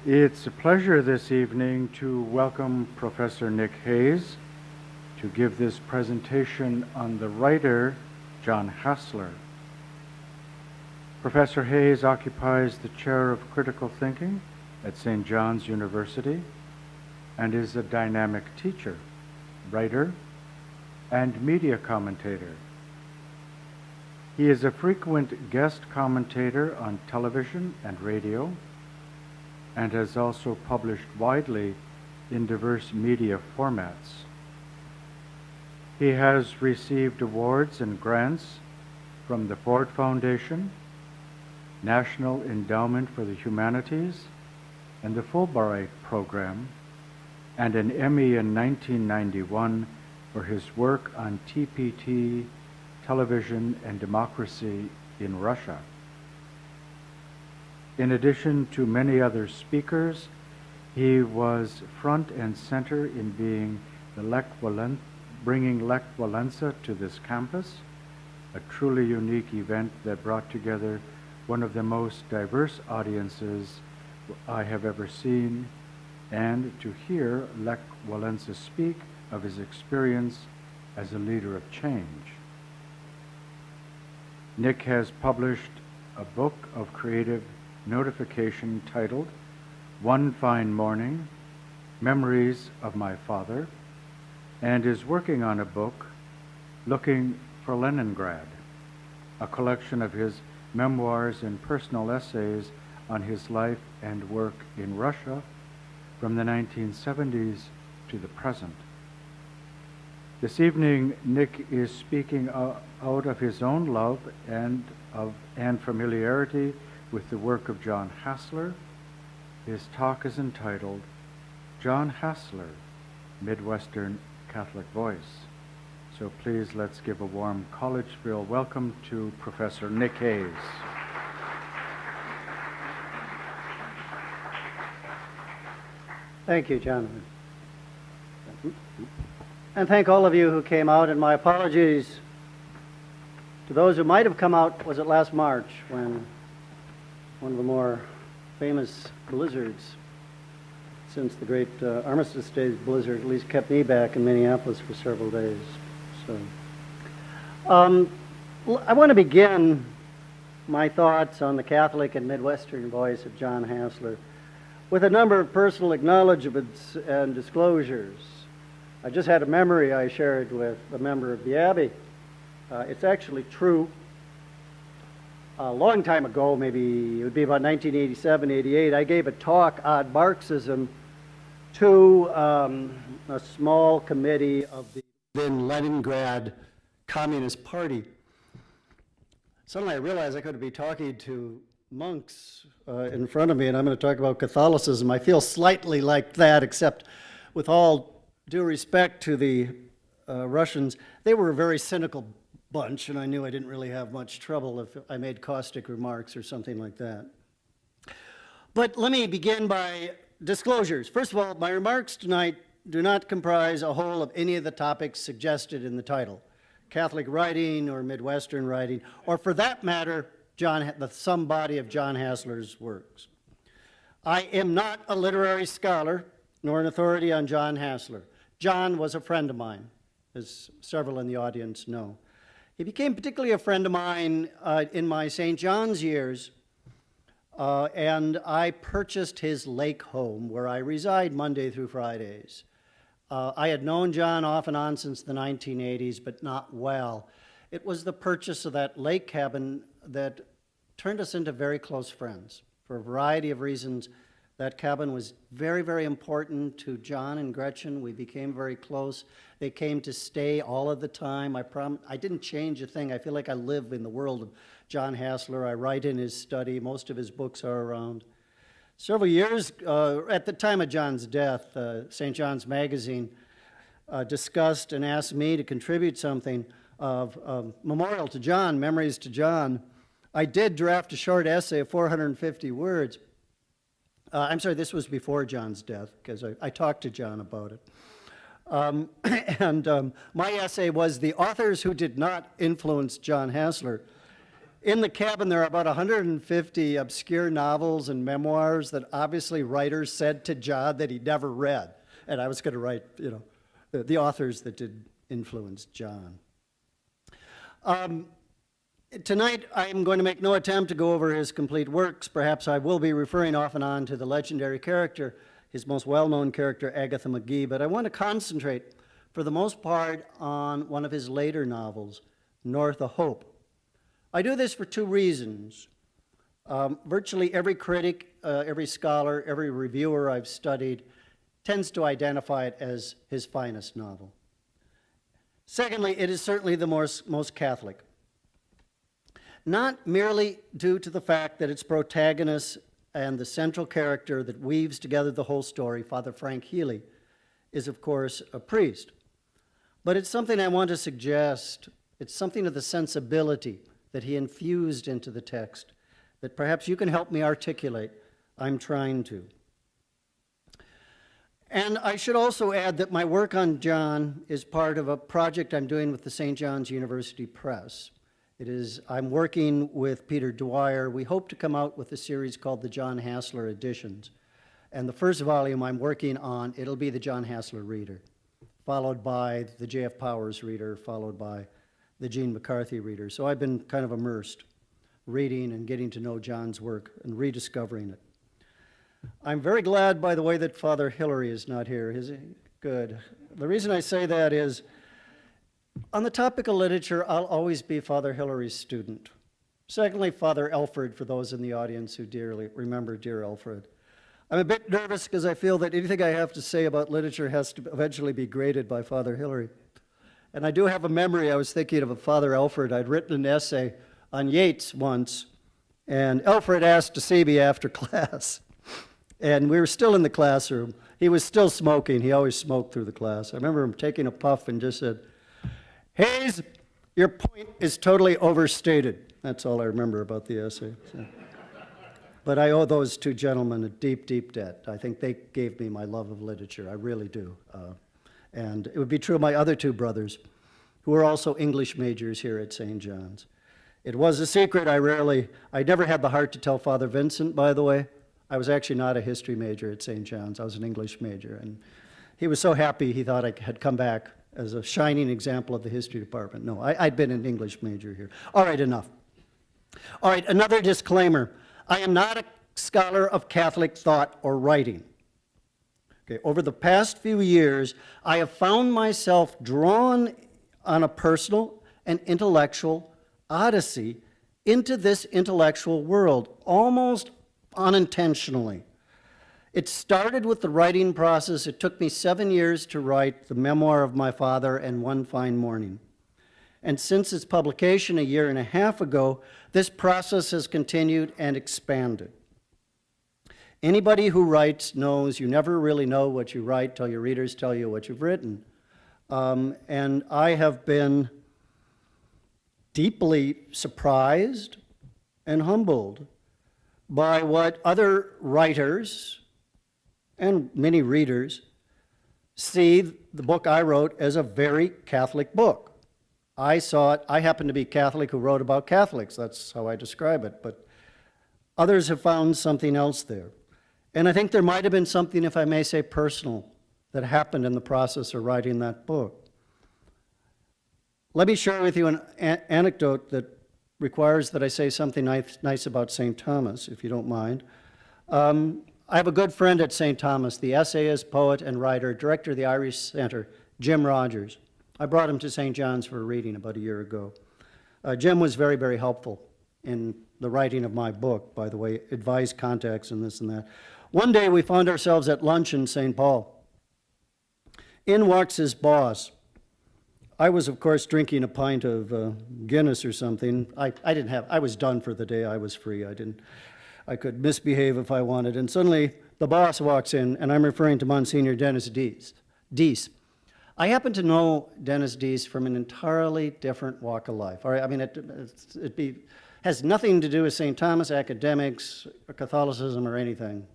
It's a pleasure this evening to welcome Professor Nick Hayes to give this presentation on the writer John Hassler. Professor Hayes occupies the chair of critical thinking at St. John's University and is a dynamic teacher, writer, and media commentator. He is a frequent guest commentator on television and radio, and has also published widely in diverse media formats. He has received awards and grants from the Ford Foundation, National Endowment for the Humanities, and the Fulbright Program, and an Emmy in 1991 for his work on TPT, television and democracy in Russia. In addition to many other speakers, he was front and center in bringing Lech Walesa to this campus, a truly unique event that brought together one of the most diverse audiences I have ever seen, and to hear Lech Walesa speak of his experience as a leader of change. Nick has published a book of creative notification titled One Fine Morning, Memories of My Father, and is working on a book, Looking for Leningrad, a collection of his memoirs and personal essays on his life and work in Russia from the 1970s to the present. This evening, Nick is speaking out of his own love and familiarity with the work of John Hassler. His talk is entitled John Hassler, Midwestern Catholic Voice. So please let's give a warm Collegeville welcome to Professor Nick Hayes. Thank you, Jonathan. And thank all of you who came out, and my apologies to those who might have come out, was it last March, when one of the more famous blizzards since the great Armistice Day blizzard at least kept me back in Minneapolis for several days. So, I want to begin my thoughts on the Catholic and Midwestern voice of John Hassler with a number of personal acknowledgments and disclosures. I just had a memory I shared with a member of the Abbey. It's actually true. A long time ago, maybe it would be about 1987, 88, I gave a talk on Marxism to a small committee of the then Leningrad Communist Party. Suddenly I realized I could be talking to monks in front of me, and I'm going to talk about Catholicism. I feel slightly like that, except with all due respect to the Russians, they were a very cynical bunch, and I knew I didn't really have much trouble if I made caustic remarks or something like that. But let me begin by disclosures. First of all, my remarks tonight do not comprise a whole of any of the topics suggested in the title, Catholic writing or Midwestern writing, or for that matter, the some body of John Hassler's works. I am not a literary scholar nor an authority on John Hassler. John was a friend of mine, as several in the audience know. He became particularly a friend of mine in my St. John's years, and I purchased his lake home where I reside Monday through Fridays. I had known John off and on since the 1980s, but not well. It was the purchase of that lake cabin that turned us into very close friends. For a variety of reasons, that cabin was very, very important to John and Gretchen. We became very close. They came to stay all of the time. I didn't change a thing. I feel like I live in the world of John Hassler. I write in his study. Most of his books are around. Several years, at the time of John's death, St. John's Magazine discussed and asked me to contribute something of memorial to John, memories to John. I did draft a short essay of 450 words. I'm sorry, this was before John's death, because I talked to John about it. My essay was The Authors Who Did Not Influence John Hassler. In the cabin, there are about 150 obscure novels and memoirs that obviously writers said to John that he never read. And I was going to write, the authors that did influence John. Tonight, I'm going to make no attempt to go over his complete works. Perhaps I will be referring off and on to the legendary character, his most well-known character, Agatha McGee, but I want to concentrate, for the most part, on one of his later novels, North of Hope. I do this for two reasons. Virtually every critic, every scholar, every reviewer I've studied tends to identify it as his finest novel. Secondly, it is certainly the most Catholic. Not merely due to the fact that its protagonist and the central character that weaves together the whole story, Father Frank Healy, is of course a priest. But it's something I want to suggest. It's something of the sensibility that he infused into the text that perhaps you can help me articulate. I'm trying to. And I should also add that my work on John is part of a project I'm doing with the St. John's University Press. I'm working with Peter Dwyer. We hope to come out with a series called the John Hassler Editions. And the first volume I'm working on, it'll be the John Hassler Reader, followed by the J.F. Powers Reader, followed by the Gene McCarthy Reader. So I've been kind of immersed, reading and getting to know John's work and rediscovering it. I'm very glad, by the way, that Father Hillary is not here. Is he? Good. The reason I say that is, on the topic of literature, I'll always be Father Hillary's student. Secondly, Father Alfred, for those in the audience who dearly remember dear Alfred. I'm a bit nervous because I feel that anything I have to say about literature has to eventually be graded by Father Hillary. And I do have a memory. I was thinking of a Father Alfred. I'd written an essay on Yeats once, and Alfred asked to see me after class. And we were still in the classroom. He was still smoking. He always smoked through the class. I remember him taking a puff and just said, "Hayes, your point is totally overstated." That's all I remember about the essay. So. But I owe those two gentlemen a deep, deep debt. I think they gave me my love of literature. I really do. And it would be true of my other two brothers, who were also English majors here at St. John's. It was a secret. I never had the heart to tell Father Vincent, by the way. I was actually not a history major at St. John's. I was an English major. And he was so happy he thought I had come back as a shining example of the history department. No, I'd been an English major here. All right, enough. All right, another disclaimer. I am not a scholar of Catholic thought or writing. Okay, over the past few years, I have found myself drawn on a personal and intellectual odyssey into this intellectual world, almost unintentionally. It started with the writing process. It took me 7 years to write the memoir of my father and One Fine Morning. And since its publication a year and a half ago, this process has continued and expanded. Anybody who writes knows you never really know what you write till your readers tell you what you've written. And I have been deeply surprised and humbled by what other writers and many readers see the book I wrote as a very Catholic book. I saw it, I happen to be Catholic who wrote about Catholics, that's how I describe it, but others have found something else there. And I think there might have been something, if I may say, personal that happened in the process of writing that book. Let me share with you an anecdote that requires that I say something nice about St. Thomas, if you don't mind. I have a good friend at St. Thomas, the essayist, poet, and writer, director of the Irish Center, Jim Rogers. I brought him to St. John's for a reading about a year ago. Jim was very, very helpful in the writing of my book, by the way, advised contacts and this and that. One day we found ourselves at lunch in St. Paul. In walks his boss. I was, of course, drinking a pint of Guinness or something. I was done for the day. I was free. I could misbehave if I wanted. And suddenly the boss walks in, and I'm referring to Monsignor Dennis Deese. I happen to know Dennis Deese from an entirely different walk of life. All right, I mean, it has nothing to do with St. Thomas academics, or Catholicism, or anything.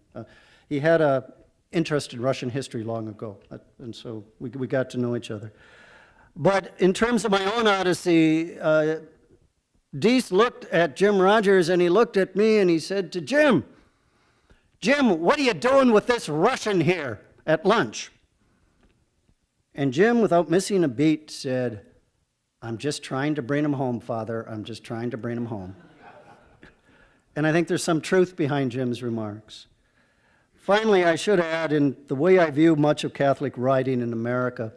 He had an interest in Russian history long ago, and so we got to know each other. But in terms of my own odyssey, Deese looked at Jim Rogers and he looked at me and he said to Jim, "Jim, what are you doing with this Russian here at lunch?" And Jim, without missing a beat, said, "I'm just trying to bring him home, Father. I'm just trying to bring him home." And I think there's some truth behind Jim's remarks. Finally, I should add, in the way I view much of Catholic writing in America,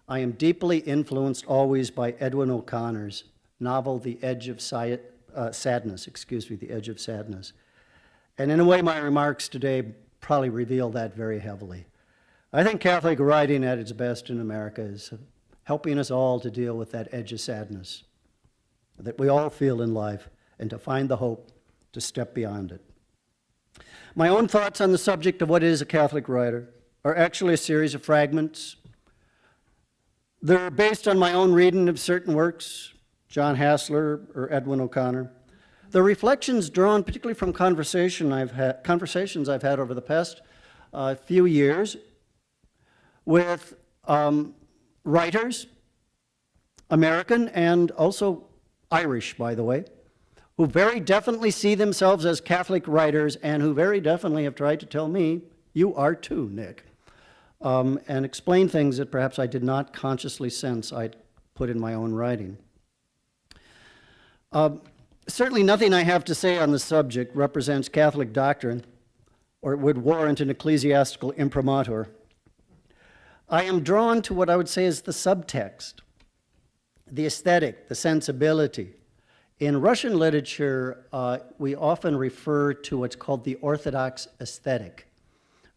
I am deeply influenced always by Edwin O'Connor's novel, The Edge of Sadness. The Edge of Sadness. And in a way, my remarks today probably reveal that very heavily. I think Catholic writing at its best in America is helping us all to deal with that edge of sadness that we all feel in life and to find the hope to step beyond it. My own thoughts on the subject of what is a Catholic writer are actually a series of fragments. They're based on my own reading of certain works, John Hassler or Edwin O'Connor. The reflections drawn particularly from conversations I've had over the past few years with writers, American and also Irish, by the way, who very definitely see themselves as Catholic writers and who very definitely have tried to tell me, "You are too, Nick," and explain things that perhaps I did not consciously sense I'd put in my own writing. Certainly nothing I have to say on the subject represents Catholic doctrine or it would warrant an ecclesiastical imprimatur. I am drawn to what I would say is the subtext, the aesthetic, the sensibility. In Russian literature, we often refer to what's called the Orthodox aesthetic,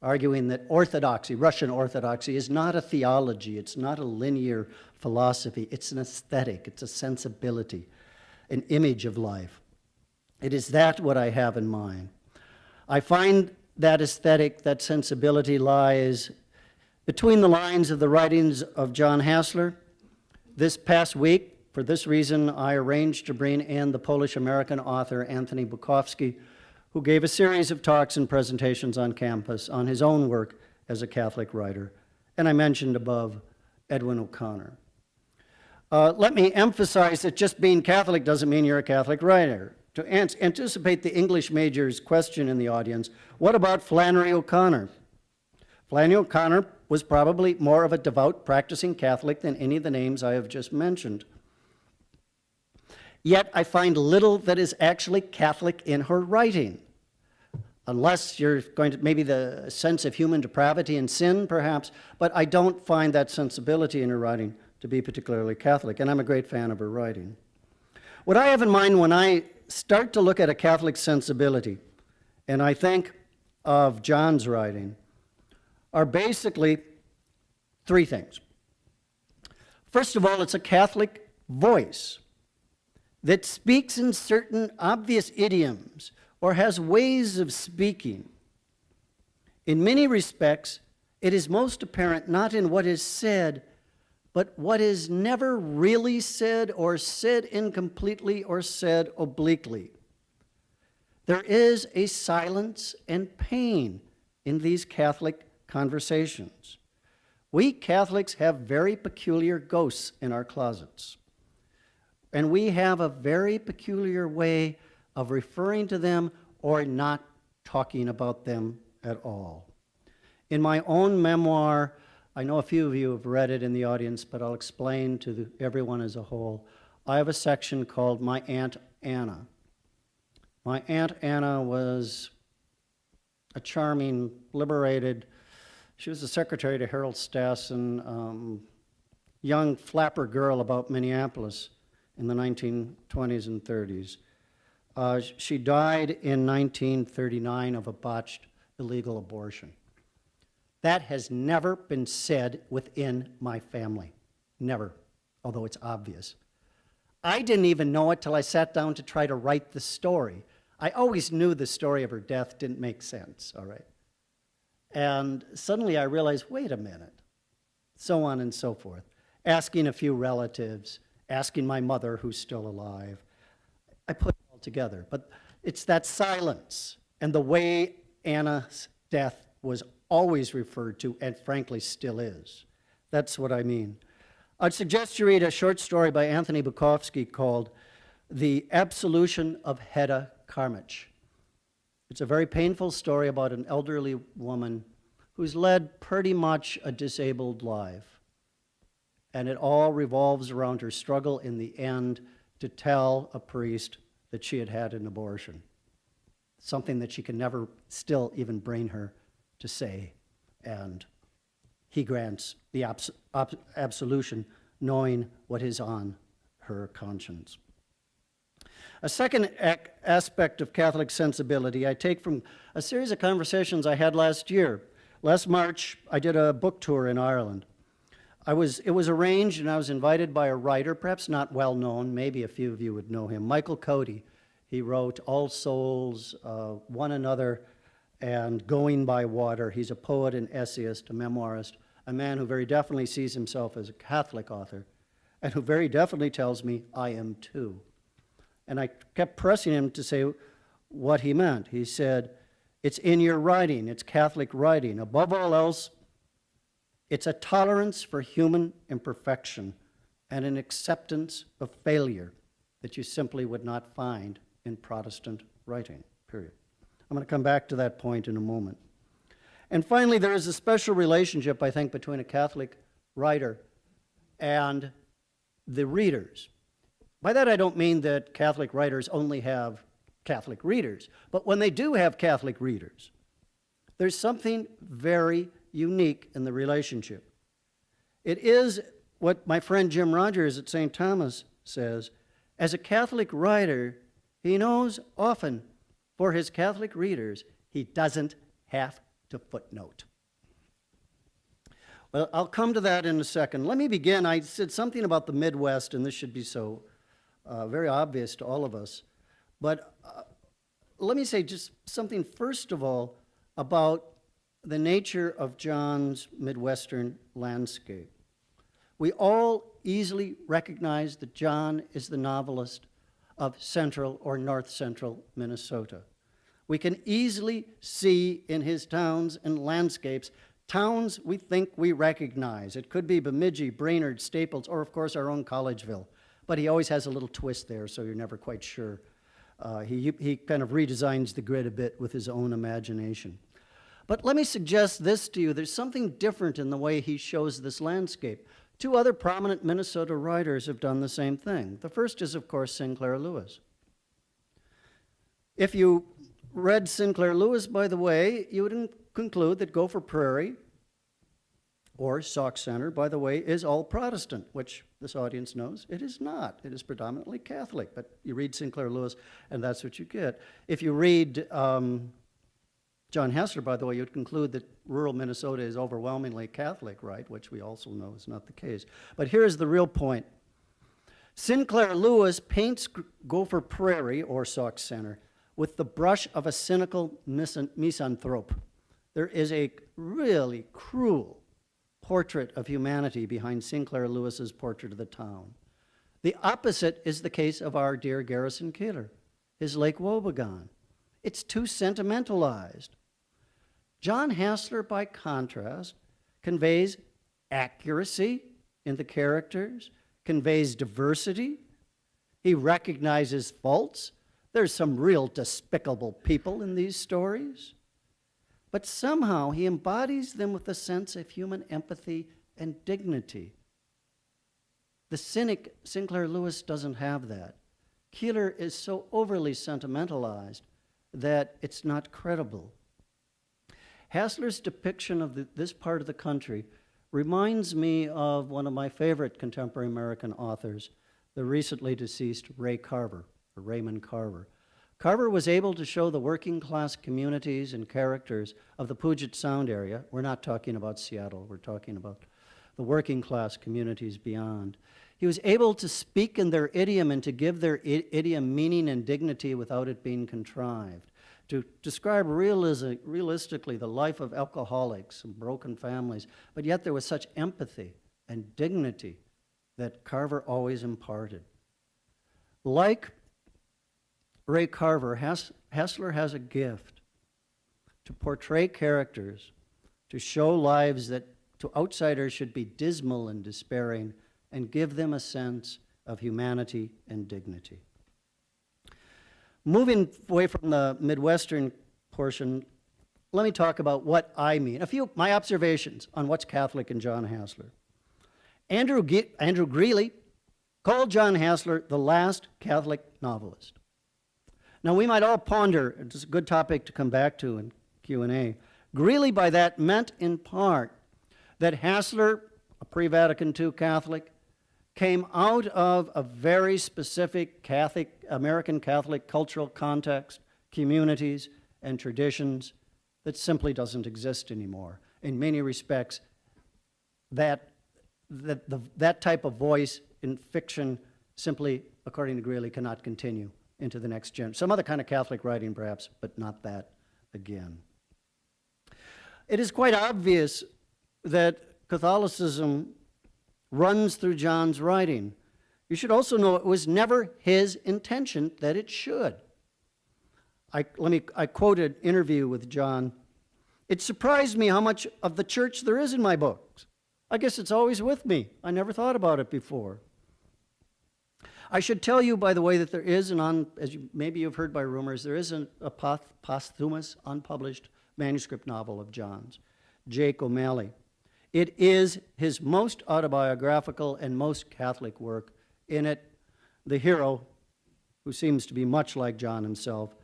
arguing that orthodoxy, Russian orthodoxy, is not a theology, it's not a linear philosophy, it's an aesthetic, it's a sensibility, an image of life. It is that what I have in mind. I find that aesthetic, that sensibility lies between the lines of the writings of John Hassler. This past week, for this reason, I arranged to bring in the Polish-American author Anthony Bukowski, who gave a series of talks and presentations on campus on his own work as a Catholic writer. And I mentioned above Edwin O'Connor. Let me emphasize that just being Catholic doesn't mean you're a Catholic writer. To anticipate the English major's question in the audience, what about Flannery O'Connor? Flannery O'Connor was probably more of a devout practicing Catholic than any of the names I have just mentioned. Yet I find little that is actually Catholic in her writing. Unless you're going to, maybe the sense of human depravity and sin, perhaps, but I don't find that sensibility in her writing to be particularly Catholic, and I'm a great fan of her writing. What I have in mind when I start to look at a Catholic sensibility, and I think of John's writing, are basically three things. First of all, it's a Catholic voice that speaks in certain obvious idioms or has ways of speaking. In many respects, it is most apparent not in what is said, but what is never really said or said incompletely or said obliquely. There is a silence and pain in these Catholic conversations. We Catholics have very peculiar ghosts in our closets. And we have a very peculiar way of referring to them or not talking about them at all. In my own memoir, I know a few of you have read it in the audience, but I'll explain to everyone as a whole. I have a section called My Aunt Anna. My Aunt Anna was a charming, liberated, she was the secretary to Harold Stassen, young flapper girl about Minneapolis in the 1920s and 30s. She died in 1939 of a botched illegal abortion. That has never been said within my family. Never, although it's obvious. I didn't even know it till I sat down to try to write the story. I always knew the story of her death didn't make sense, all right? And suddenly I realized, wait a minute, so on and so forth. Asking a few relatives, asking my mother, who's still alive. I put it all together. But it's that silence and the way Anna's death was always referred to, and frankly still is. That's what I mean. I'd suggest you read a short story by Anthony Bukowski called The Absolution of Hedda Karmich. It's a very painful story about an elderly woman who's led pretty much a disabled life. And it all revolves around her struggle in the end to tell a priest that she had had an abortion. Something that she can never still even bring her to say. And he grants the absolution, knowing what is on her conscience. A second aspect of Catholic sensibility I take from a series of conversations I had last year. Last March, I did a book tour in Ireland. It was arranged, and I was invited by a writer, perhaps not well known, maybe a few of you would know him, Michael Cody. He wrote All Souls, One Another, and Going by Water. He's a poet, an essayist, a memoirist, a man who very definitely sees himself as a Catholic author, and who very definitely tells me, I am too. And I kept pressing him to say what he meant. He said, it's in your writing, it's Catholic writing. Above all else, it's a tolerance for human imperfection and an acceptance of failure that you simply would not find in Protestant writing, period. I'm going to come back to that point in a moment. And finally, there is a special relationship, I think, between a Catholic writer and the readers. By that, I don't mean that Catholic writers only have Catholic readers, but when they do have Catholic readers, there's something very unique in the relationship. It is what my friend Jim Rogers at St. Thomas says. As a Catholic writer, he knows often for his Catholic readers, he doesn't have to footnote. Well, I'll come to that in a second. Let me begin. I said something about the Midwest, and this should be so very obvious to all of us. But let me say just something, first of all, about the nature of John's Midwestern landscape. We all easily recognize that John is the novelist of central or north central Minnesota. We can easily see in his towns and landscapes towns we think we recognize. It could be Bemidji, Brainerd, Staples, or of course our own Collegeville. But he always has a little twist there, so you're never quite sure. He kind of redesigns the grid a bit with his own imagination. But let me suggest this to you. There's something different in the way he shows this landscape. Two other prominent Minnesota writers have done the same thing. The first is, of course, Sinclair Lewis. If you read Sinclair Lewis, by the way, you would conclude that Gopher Prairie or Sauk Center, by the way, is all Protestant, which this audience knows it is not. It is predominantly Catholic, but you read Sinclair Lewis, and that's what you get. If you read John Hassler, by the way, you'd conclude that rural Minnesota is overwhelmingly Catholic, right? Which we also know is not the case. But here's the real point. Sinclair Lewis paints Gopher Prairie, or Sauk Center, with the brush of a cynical misanthrope. There is a really cruel portrait of humanity behind Sinclair Lewis's portrait of the town. The opposite is the case of our dear Garrison Keillor, his Lake Wobegon. It's too sentimentalized. John Hassler, by contrast, conveys accuracy in the characters, conveys diversity. He recognizes faults. There's some real despicable people in these stories. But somehow he embodies them with a sense of human empathy and dignity. The cynic, Sinclair Lewis, doesn't have that. Keillor is so overly sentimentalized that it's not credible. Hassler's depiction of this part of the country reminds me of one of my favorite contemporary American authors, the recently deceased Ray Carver, or Raymond Carver. Carver was able to show the working class communities and characters of the Puget Sound area. We're not talking about Seattle, we're talking about the working class communities beyond. He was able to speak in their idiom and to give their idiom meaning and dignity without it being contrived. To describe realistically the life of alcoholics and broken families, but yet there was such empathy and dignity that Carver always imparted. Like Ray Carver, Hassler has a gift to portray characters, to show lives that to outsiders should be dismal and despairing, and give them a sense of humanity and dignity. Moving away from the Midwestern portion, let me talk about what I mean. A few my observations on what's Catholic in John Hassler. Andrew Greeley called John Hassler the last Catholic novelist. Now we might all ponder, it's a good topic to come back to in Q&A. Greeley by that meant in part that Hassler, a pre-Vatican II Catholic, came out of a very specific American Catholic cultural context, communities, and traditions that simply doesn't exist anymore. In many respects, that type of voice in fiction simply, according to Greeley, cannot continue into the next generation. Some other kind of Catholic writing, perhaps, but not that again. It is quite obvious that Catholicism runs through John's writing. You should also know it was never his intention that it should. I quote an interview with John. It surprised me how much of the church there is in my books. I guess it's always with me. I never thought about it before. I should tell you, by the way, that there is maybe you've heard by rumors, there is a posthumous, unpublished manuscript novel of John's, Jake O'Malley. It is his most autobiographical and most Catholic work. In it, the hero, who seems to be much like John himself,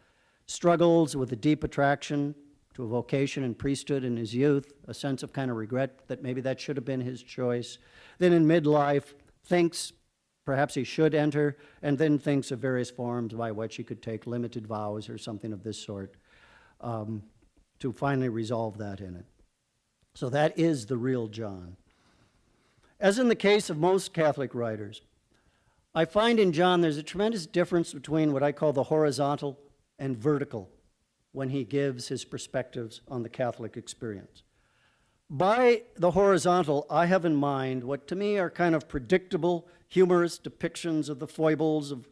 struggles with a deep attraction to a vocation and priesthood in his youth, a sense of kind of regret that maybe that should have been his choice. Then in midlife, thinks perhaps he should enter, and then thinks of various forms by which he could take limited vows or something of this sort to finally resolve that in it. So that is the real John. As in the case of most Catholic writers, I find in John there's a tremendous difference between what I call the horizontal and vertical when he gives his perspectives on the Catholic experience. By the horizontal, I have in mind what to me are kind of predictable, humorous depictions of the foibles of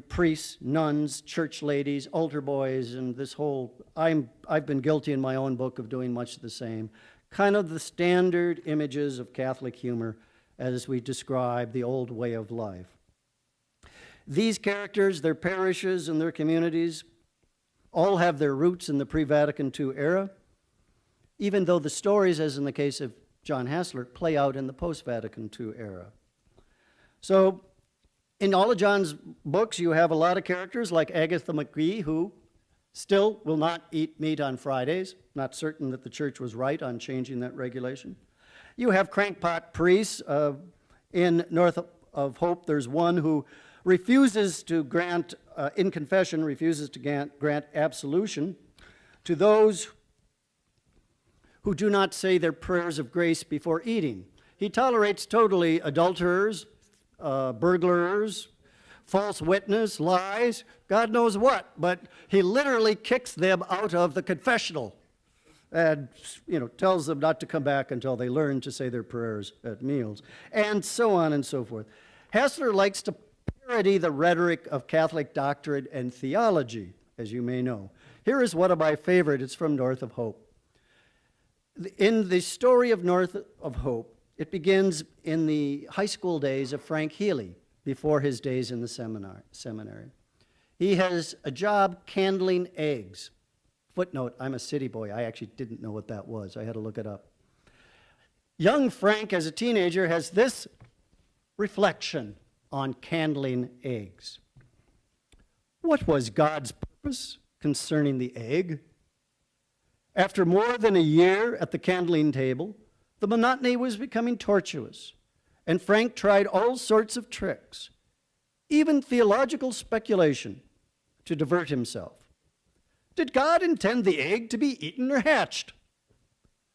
priests, nuns, church ladies, altar boys, and this whole, I've been guilty in my own book of doing much the same, kind of the standard images of Catholic humor as we describe the old way of life. These characters, their parishes, and their communities all have their roots in the pre-Vatican II era, even though the stories, as in the case of John Hassler, play out in the post-Vatican II era. So, in all of John's books, you have a lot of characters like Agatha McGee, who still will not eat meat on Fridays. Not certain that the church was right on changing that regulation. You have crankpot priests. In North of Hope, there's one who refuses to grant, in confession, refuses to grant absolution to those who do not say their prayers of grace before eating. He tolerates totally adulterers, burglars, false witness, lies, God knows what, but he literally kicks them out of the confessional and tells them not to come back until they learn to say their prayers at meals, and so on and so forth. Hassler likes to parody the rhetoric of Catholic doctrine and theology, as you may know. Here is one of my favorite. It's from North of Hope. In the story of North of Hope, it begins in the high school days of Frank Healy, before his days in the seminary. He has a job candling eggs. Footnote, I'm a city boy. I actually didn't know what that was. I had to look it up. Young Frank, as a teenager, has this reflection on candling eggs. What was God's purpose concerning the egg? After more than a year at the candling table, the monotony was becoming tortuous, and Frank tried all sorts of tricks, even theological speculation, to divert himself. Did God intend the egg to be eaten or hatched?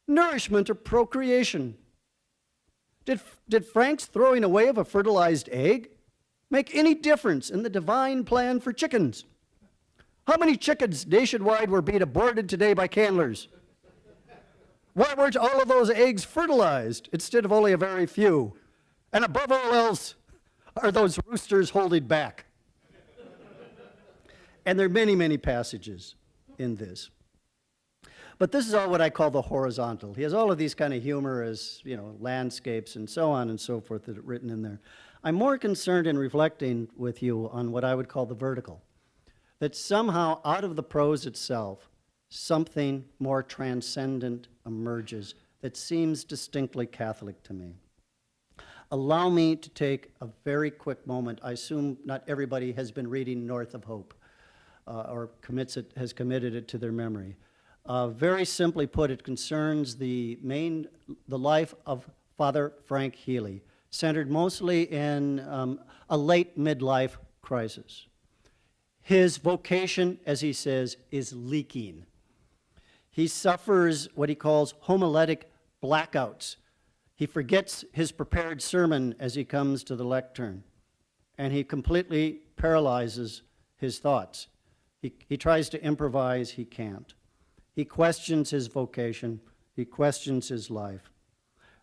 Nourishment or procreation? Did Frank's throwing away of a fertilized egg make any difference in the divine plan for chickens? How many chickens nationwide were being aborted today by candlers? Why weren't all of those eggs fertilized instead of only a very few? And above all else, are those roosters holding back? And there are many, many passages in this. But this is all what I call the horizontal. He has all of these kind of humorous, landscapes and so on and so forth that are written in there. I'm more concerned in reflecting with you on what I would call the vertical. that somehow out of the prose itself, something more transcendent emerges that seems distinctly Catholic to me. Allow me to take a very quick moment. I assume not everybody has been reading North of Hope or has committed it to their memory. Very simply put, it concerns the life of Father Frank Healy, centered mostly in a late midlife crisis. His vocation, as he says, is leaking. He suffers what he calls homiletic blackouts. He forgets his prepared sermon as he comes to the lectern, and he completely paralyzes his thoughts. He tries to improvise, he can't. He questions his vocation, he questions his life.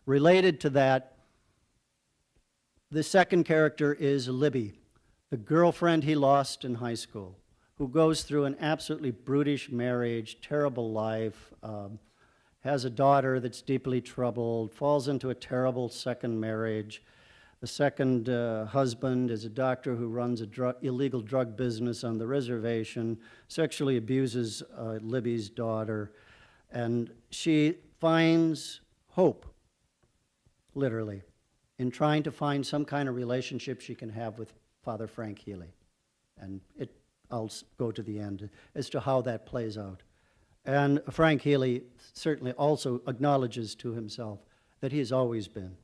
Related to that, the second character is Libby, the girlfriend he lost in high school, who goes through an absolutely brutish marriage, terrible life, has a daughter that's deeply troubled, falls into a terrible second marriage. The second husband is a doctor who runs a illegal drug business on the reservation, sexually abuses Libby's daughter, and she finds hope, literally, in trying to find some kind of relationship she can have with Father Frank Healy. And I'll go to the end as to how that plays out. And Frank Healy certainly also acknowledges to himself that he has always been,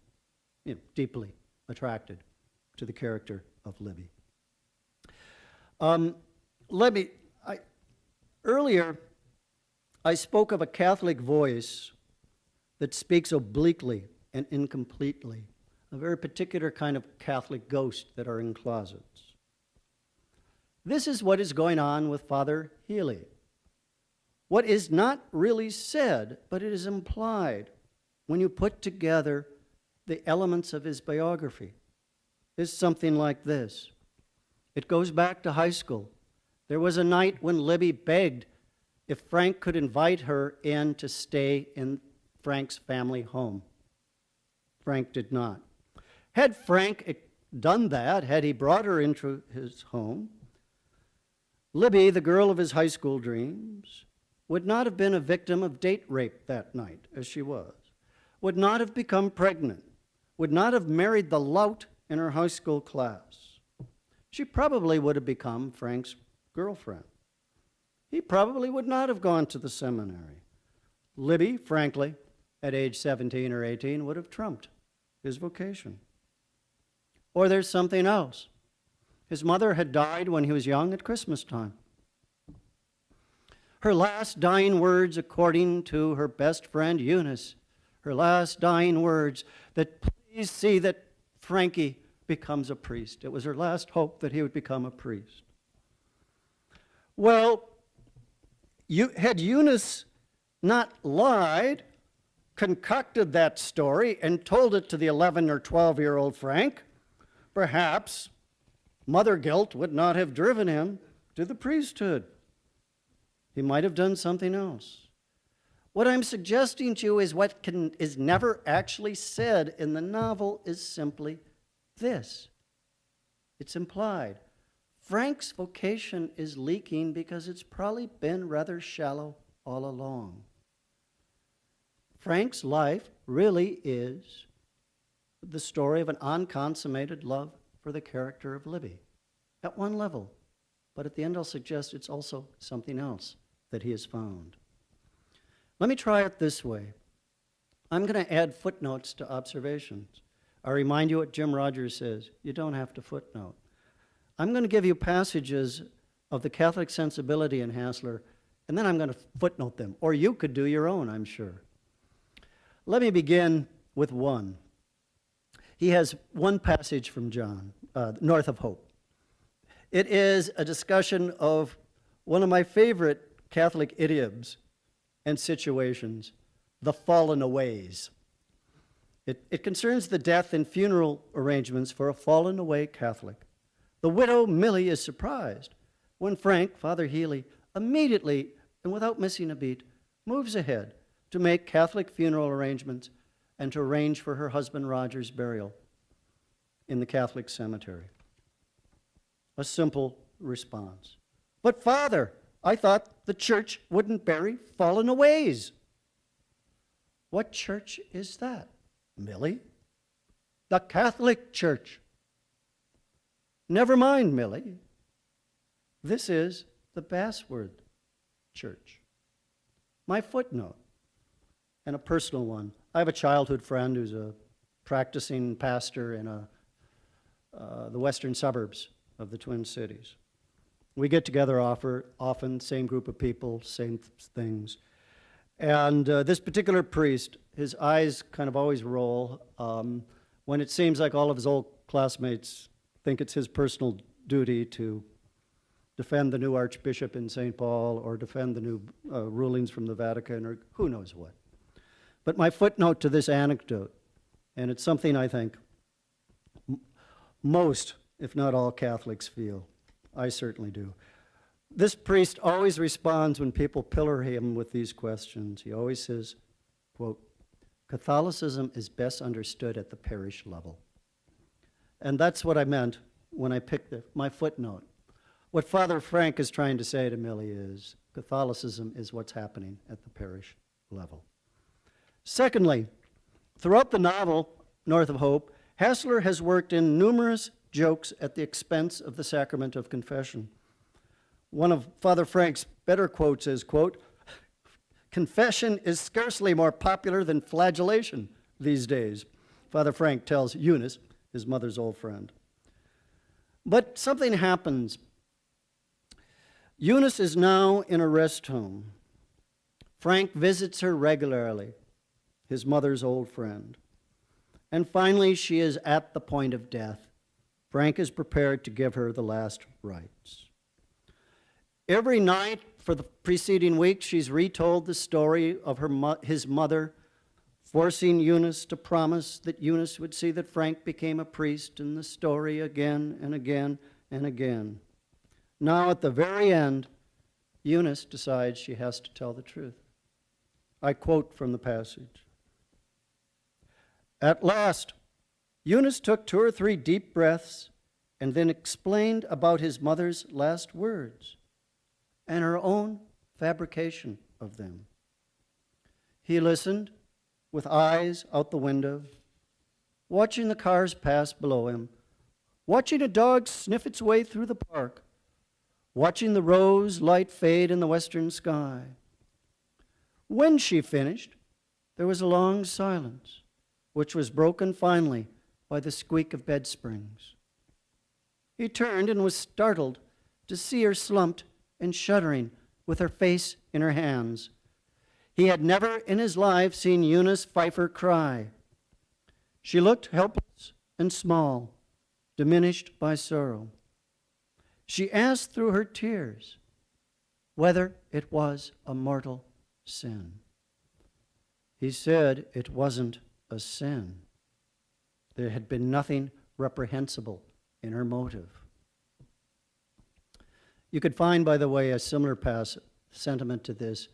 deeply attracted to the character of Libby. Earlier, I spoke of a Catholic voice that speaks obliquely and incompletely, a very particular kind of Catholic ghost that are in closets. This is what is going on with Father Healy. What is not really said, but it is implied when you put together the elements of his biography, is something like this. It goes back to high school. There was a night when Libby begged if Frank could invite her in to stay in Frank's family home. Frank did not. Had Frank done that, had he brought her into his home, Libby, the girl of his high school dreams, would not have been a victim of date rape that night, as she was, would not have become pregnant, would not have married the lout in her high school class. She probably would have become Frank's girlfriend. He probably would not have gone to the seminary. Libby, frankly, at age 17 or 18, would have trumped his vocation. Or there's something else. His mother had died when he was young at Christmas time. Her last dying words, according to her best friend Eunice, her last dying words, that please see that Frankie becomes a priest. It was her last hope that he would become a priest. Well, had Eunice not lied, concocted that story, and told it to the 11 or 12-year-old Frank, perhaps mother guilt would not have driven him to the priesthood. He might have done something else. What I'm suggesting to you is what is never actually said in the novel is simply this. It's implied. Frank's vocation is leaking because it's probably been rather shallow all along. Frank's life really is the story of an unconsummated love for the character of Libby, at one level. But at the end, I'll suggest it's also something else that he has found. Let me try it this way. I'm going to add footnotes to observations. I remind you what Jim Rogers says. You don't have to footnote. I'm going to give you passages of the Catholic sensibility in Hassler, and then I'm going to footnote them. Or you could do your own, I'm sure. Let me begin with one. He has one passage from John, North of Hope. It is a discussion of one of my favorite Catholic idioms and situations, the fallen aways. It concerns the death and funeral arrangements for a fallen away Catholic. The widow Millie is surprised when Frank, Father Healy, immediately and without missing a beat, moves ahead to make Catholic funeral arrangements and to arrange for her husband Roger's burial in the Catholic cemetery. A simple response. But Father, I thought the church wouldn't bury fallen aways. What church is that, Millie? The Catholic Church. Never mind, Millie. This is the Bassword Church. My footnote, and a personal one. I have a childhood friend who's a practicing pastor in the western suburbs of the Twin Cities. We get together often, same group of people, same things. And this particular priest, his eyes kind of always roll when it seems like all of his old classmates think it's his personal duty to defend the new archbishop in St. Paul or defend the new rulings from the Vatican or who knows what. But my footnote to this anecdote, and it's something I think most, if not all, Catholics feel. I certainly do. This priest always responds when people pillar him with these questions. He always says, quote, Catholicism is best understood at the parish level. And that's what I meant when I picked my footnote. What Father Frank is trying to say to Millie is Catholicism is what's happening at the parish level. Secondly, throughout the novel, North of Hope, Hassler has worked in numerous jokes at the expense of the sacrament of confession. One of Father Frank's better quotes is, quote, confession is scarcely more popular than flagellation these days, Father Frank tells Eunice, his mother's old friend. But something happens. Eunice is now in a rest home. Frank visits her regularly, his mother's old friend. And finally, she is at the point of death. Frank is prepared to give her the last rites. Every night for the preceding week, she's retold the story of his mother forcing Eunice to promise that Eunice would see that Frank became a priest, and the story again and again and again. Now, at the very end, Eunice decides she has to tell the truth. I quote from the passage. At last, Eunice took 2 or 3 deep breaths and then explained about his mother's last words and her own fabrication of them. He listened with eyes out the window, watching the cars pass below him, watching a dog sniff its way through the park, watching the rose light fade in the western sky. When she finished, there was a long silence, which was broken finally by the squeak of bed springs. He turned and was startled to see her slumped and shuddering with her face in her hands. He had never in his life seen Eunice Pfeiffer cry. She looked helpless and small, diminished by sorrow. She asked through her tears whether it was a mortal sin. He said it wasn't a sin. There had been nothing reprehensible in her motive. You could find, by the way, a similar sentiment to this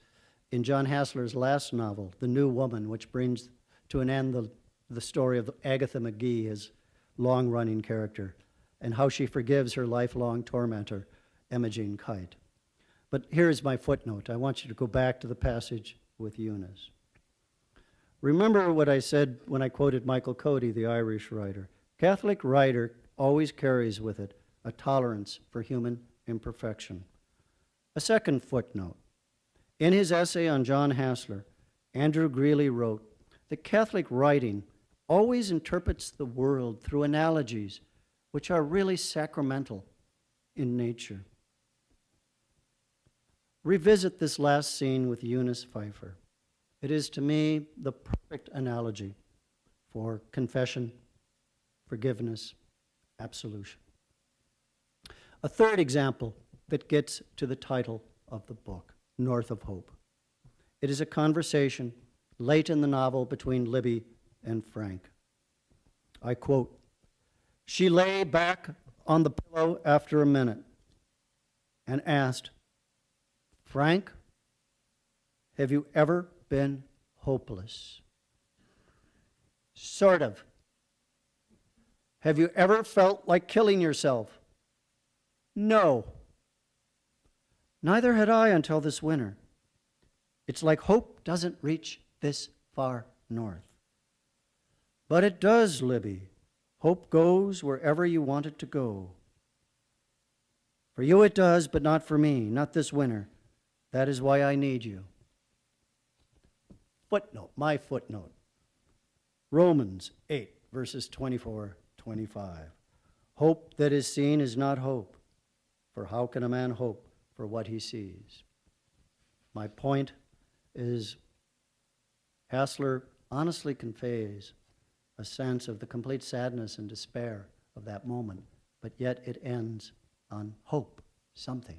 in John Hassler's last novel, The New Woman, which brings to an end the story of Agatha McGee, his long-running character, and how she forgives her lifelong tormentor, Imogen Kite. But here's my footnote. I want you to go back to the passage with Eunice. Remember what I said when I quoted Michael Cody, the Irish writer. Catholic writer always carries with it a tolerance for human imperfection. A second footnote. In his essay on John Hassler, Andrew Greeley wrote that Catholic writing always interprets the world through analogies which are really sacramental in nature. Revisit this last scene with Eunice Pfeiffer. It is, to me, the perfect analogy for confession, forgiveness, absolution. A third example that gets to the title of the book, North of Hope. It is a conversation late in the novel between Libby and Frank. I quote, "She lay back on the pillow after a minute and asked, 'Frank, have you ever been hopeless?' 'Sort of.' 'Have you ever felt like killing yourself?' 'No.' Neither had I until this winter. It's like hope doesn't reach this far north. But it does, Libby. Hope goes wherever you want it to go. For you it does, but not for me, not this winter. That is why I need you. Footnote, my footnote. Romans 8, verses 24, 25. Hope that is seen is not hope, for how can a man hope for what he sees? My point is, Hassler honestly conveys a sense of the complete sadness and despair of that moment, but yet it ends on hope, something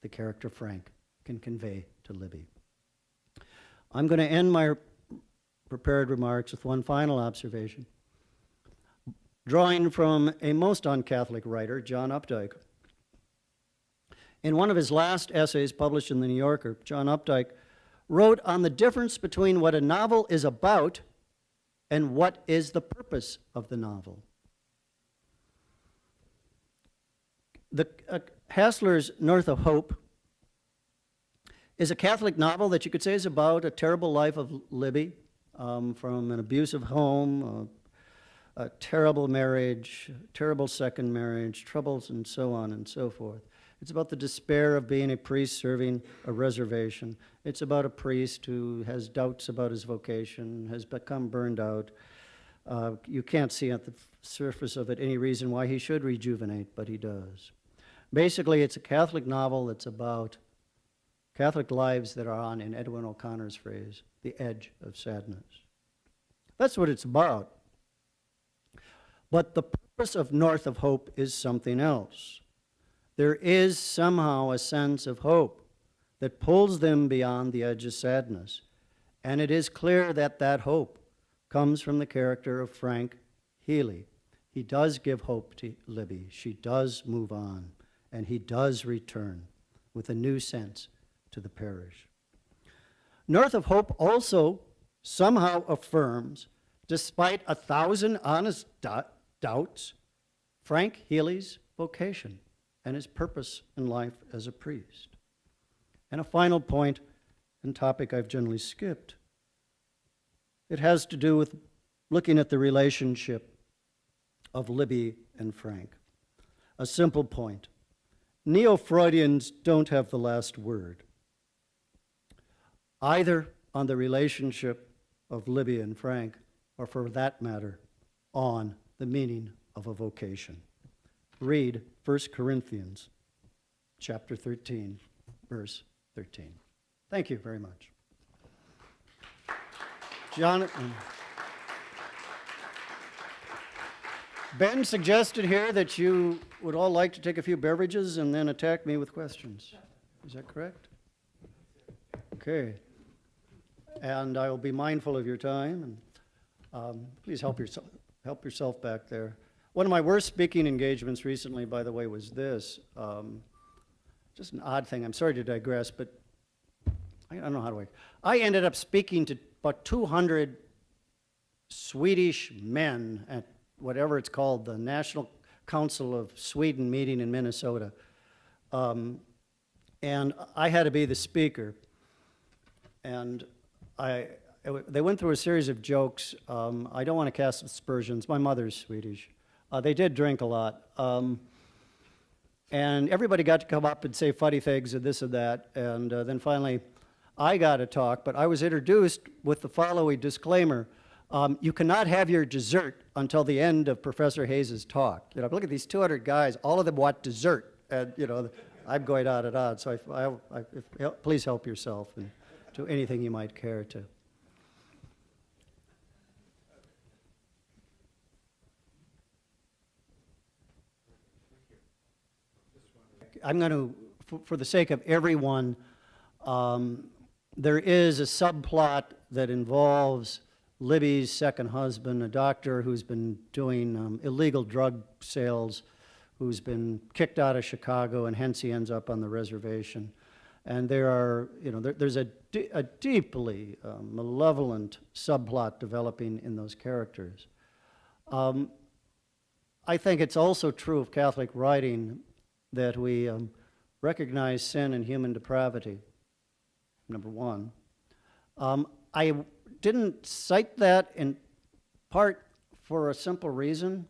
the character Frank can convey to Libby. I'm going to end my prepared remarks with one final observation, drawing from a most un-Catholic writer, John Updike. In one of his last essays published in the New Yorker, John Updike wrote on the difference between what a novel is about and what is the purpose of the novel. Hassler's North of Hope is a Catholic novel that you could say is about a terrible life of Libby, from an abusive home, a terrible marriage, terrible second marriage, troubles, and so on and so forth. It's about the despair of being a priest serving a reservation. It's about a priest who has doubts about his vocation, has become burned out. You can't see at the surface of it any reason why he should rejuvenate, but he does. Basically, it's a Catholic novel that's about Catholic lives that are on, in Edwin O'Connor's phrase, the edge of sadness. That's what it's about. But the purpose of North of Hope is something else. There is somehow a sense of hope that pulls them beyond the edge of sadness. And it is clear that that hope comes from the character of Frank Healy. He does give hope to Libby. She does move on. And he does return with a new sense to the parish. North of Hope also somehow affirms, despite 1,000 honest doubts, Frank Healy's vocation and his purpose in life as a priest. And a final point and topic I've generally skipped. It has to do with looking at the relationship of Libby and Frank. A simple point. Neo-Freudians don't have the last word, either on the relationship of Libby and Frank, or for that matter, on the meaning of a vocation. Read 1 Corinthians chapter 13, verse 13. Thank you very much. Jonathan. Ben suggested here that you would all like to take a few beverages and then attack me with questions. Is that correct? Okay. And I will be mindful of your time. And please help yourself back there. One of my worst speaking engagements recently, by the way, was this. Just an odd thing. I'm sorry to digress, but I don't know how to. I ended up speaking to about 200 Swedish men at whatever it's called, the National Council of Sweden meeting in Minnesota. And I had to be the speaker. And they went through a series of jokes. I don't want to cast aspersions. My mother's Swedish. They did drink a lot. And everybody got to come up and say funny things and this and that. And then finally, I got to talk, but I was introduced with the following disclaimer. You cannot have your dessert until the end of Professor Hayes' talk. Look at these 200 guys, all of them want dessert. And, I'm going on and on. So please help yourself and do anything you might care to. I'm going to, for the sake of everyone, there is a subplot that involves Libby's second husband, a doctor who's been doing illegal drug sales, who's been kicked out of Chicago, and hence he ends up on the reservation. And there's a deeply malevolent subplot developing in those characters. I think it's also true of Catholic writing that we recognize sin and human depravity, number one. I didn't cite that in part for a simple reason.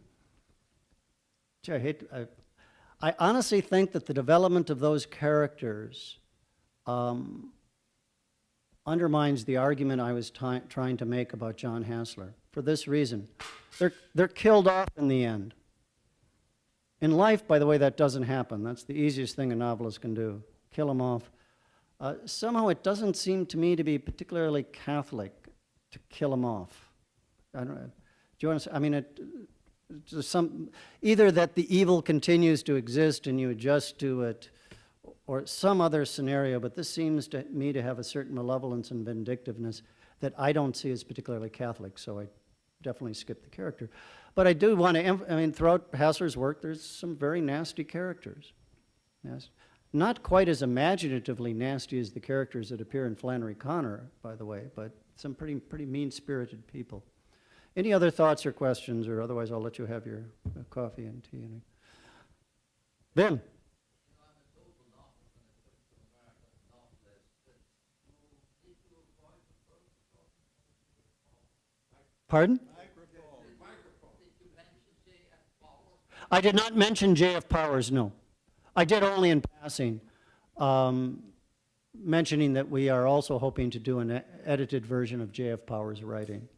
Gee, I honestly think that the development of those characters undermines the argument I was trying to make about John Hassler. For this reason, they're killed off in the end. In life, by the way, that doesn't happen. That's the easiest thing a novelist can do, kill them off. Somehow it doesn't seem to me to be particularly Catholic to kill them off. I don't know. Do you want to say, I mean, either that the evil continues to exist and you adjust to it, or some other scenario, but this seems to me to have a certain malevolence and vindictiveness that I don't see as particularly Catholic, so I definitely skip the character. But I do want to, throughout Hassler's work, there's some very nasty characters. Yes. Not quite as imaginatively nasty as the characters that appear in Flannery Connor, by the way, but some pretty mean-spirited people. Any other thoughts or questions, or otherwise I'll let you have your coffee and tea. Ben? Pardon? I did not mention J.F. Powers, no. I did only in passing, mentioning that we are also hoping to do an edited version of J.F. Powers' writing.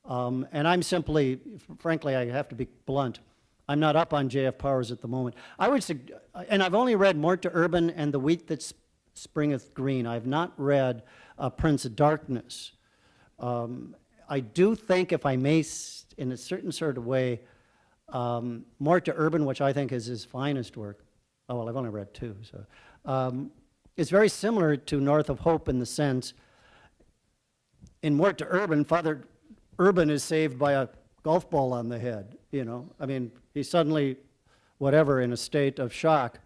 And I'm simply, frankly, I have to be blunt, I'm not up on J.F. Powers at the moment. And I've only read Mort de Urban and The Wheat That Springeth Green. I've not read Prince of Darkness. I do think, if I may, in a certain sort of way, Mort de Urban, which I think is his finest work, oh, well, I've only read two, so, is very similar to North of Hope in the sense, in Mort de Urban, Father Urban is saved by a golf ball on the head, you know. I mean, he suddenly, whatever, in a state of shock,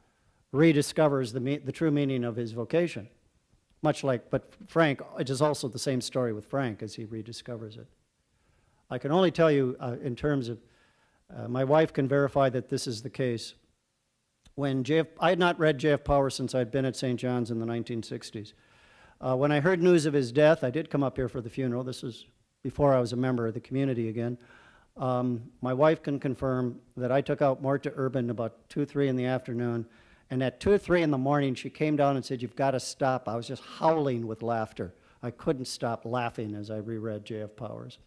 rediscovers the true meaning of his vocation. Much like, but Frank, it is also the same story with Frank as he rediscovers it. I can only tell you in terms of, my wife can verify that this is the case. I had not read J.F. Powers since I'd been at St. John's in the 1960s. When I heard news of his death, I did come up here for the funeral. This was before I was a member of the community again. My wife can confirm that I took out Mort de Urban about 2, 3 in the afternoon, and at 2 or 3 in the morning, she came down and said, "You've got to stop." I was just howling with laughter. I couldn't stop laughing as I reread J.F. Powers.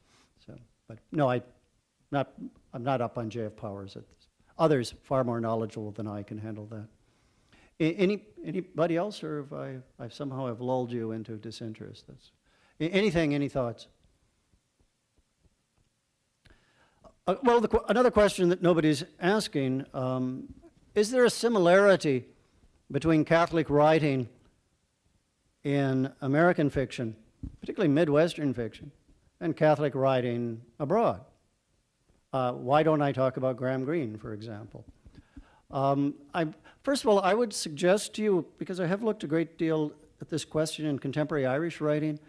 So, but no, I'm not up on J.F. Powers. Others far more knowledgeable than I can handle that. Anybody else, or have I somehow have lulled you into disinterest? Any thoughts? Well, another question that nobody's asking, is there a similarity between Catholic writing in American fiction, particularly Midwestern fiction, and Catholic writing abroad? Why don't I talk about Graham Greene, for example? First of all, I would suggest to you, because I have looked a great deal at this question in contemporary Irish writing,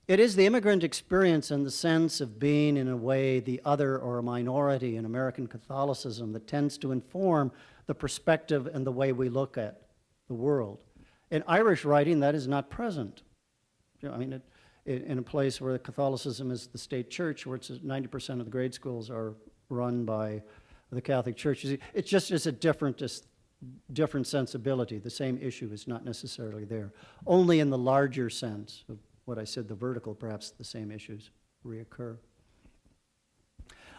it is the immigrant experience and the sense of being, in a way, the other or a minority in American Catholicism that tends to inform the perspective and the way we look at the world. In Irish writing, that is not present. You know, I mean, in a place where Catholicism is the state church, where it's 90% of the grade schools are run by the Catholic Church, it's just a different sensibility. The same issue is not necessarily there. Only in the larger sense of what I said, the vertical, perhaps the same issues reoccur.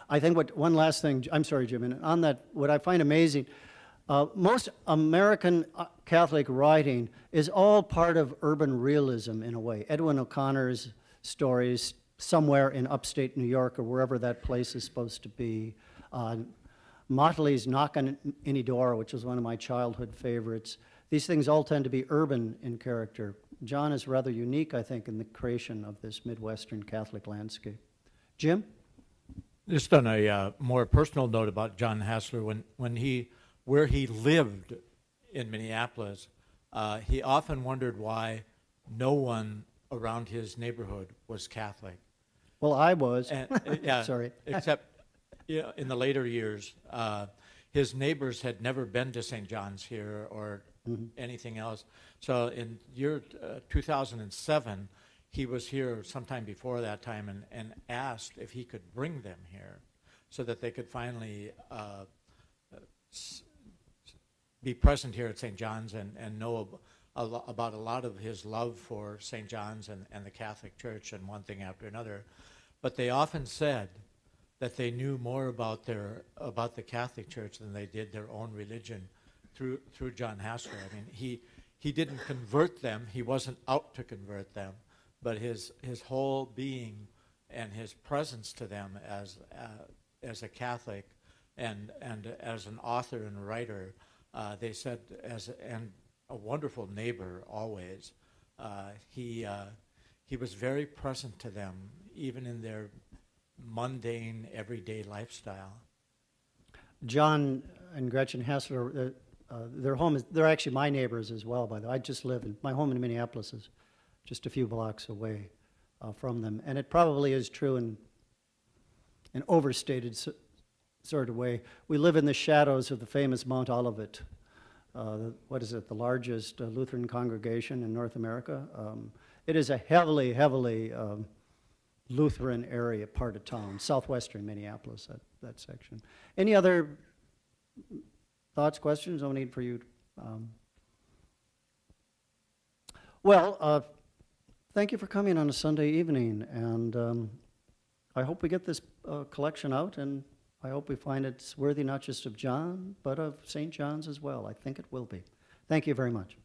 I think one last thing, I'm sorry, Jim, and on that, what I find amazing, most American Catholic writing is all part of urban realism in a way. Edwin O'Connor's stories somewhere in upstate New York or wherever that place is supposed to be. Motley's Knock on Any Door, which was one of my childhood favorites. These things all tend to be urban in character. John is rather unique, I think, in the creation of this Midwestern Catholic landscape. Jim? Just on a more personal note about John Hassler, where he lived in Minneapolis, he often wondered why no one around his neighborhood was Catholic. Well, I was. And, yeah, Sorry. Except in the later years, his neighbors had never been to St. John's here or anything else. So in year 2007, he was here sometime before that time and asked if he could bring them here so that they could finally be present here at St. John's and know about a lot of his love for St. John's and the Catholic Church and one thing after another. But they often said that they knew more about the Catholic Church than they did their own religion through John Hassler. I mean, he didn't convert them. He wasn't out to convert them, but his whole being and his presence to them as a Catholic and as an author and writer, they said, and a wonderful neighbor always. He was very present to them, even in their mundane, everyday lifestyle. John and Gretchen Hassler, their home is, they're actually my neighbors as well, by the way. I just live my home in Minneapolis is just a few blocks away from them. And it probably is true in an overstated sort of way. We live in the shadows of the famous Mount Olivet. What is it, the largest Lutheran congregation in North America? It is a heavily Lutheran area, part of town, southwestern Minneapolis, that section. Any other thoughts, questions? No need for you. Thank you for coming on a Sunday evening, and I hope we get this collection out, and I hope we find it's worthy not just of John, but of St. John's as well. I think it will be. Thank you very much.